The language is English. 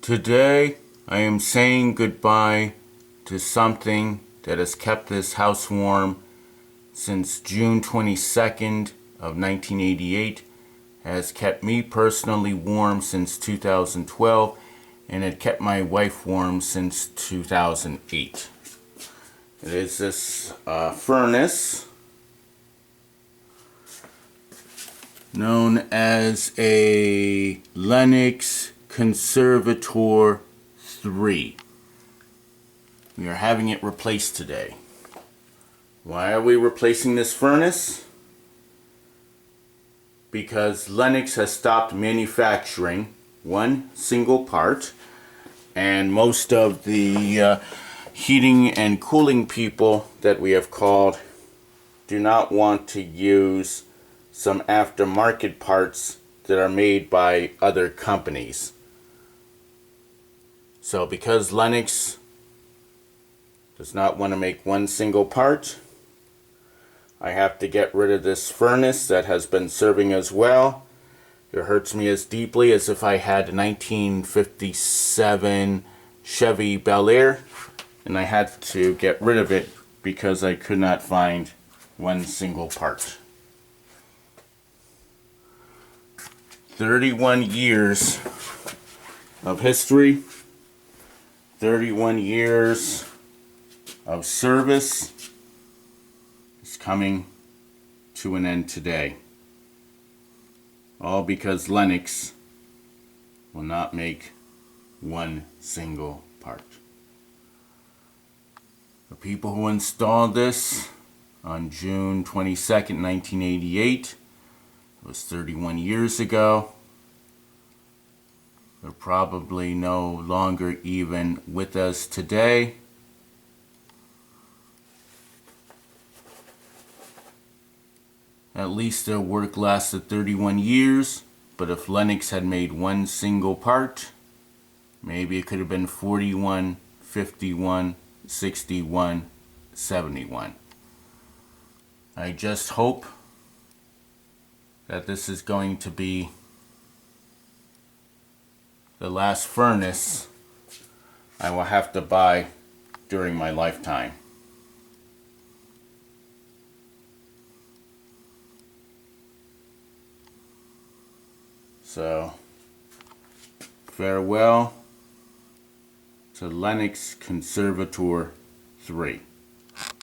Today, I am saying goodbye to something that has kept this house warm since June 22nd of 1988, has kept me personally warm since 2012, and it kept my wife warm since 2008. It is this furnace known as a Lennox Conservator 3. We are having it replaced today. Why are we replacing this furnace? Because Lennox has stopped manufacturing one single part, and most of the heating and cooling people that we have called do not want to use some aftermarket parts that are made by other companies. So because Lennox does not want to make one single part, I have to get rid of this furnace that has been serving us well. It hurts me as deeply as if I had a 1957 Chevy Bel Air, and I had to get rid of it because I could not find one single part. 31 years of history, 31 years of service is coming to an end today. All because Lennox will not make one single part. The people who installed this on June 22nd, 1988, it was 31 years ago. They're probably no longer even with us today. At least their work lasted 31 years, but if Lennox had made one single part, maybe it could have been 41, 51, 61, 71. I just hope that this is going to be the last furnace I will have to buy during my lifetime. So, farewell to Lennox Conservator 3.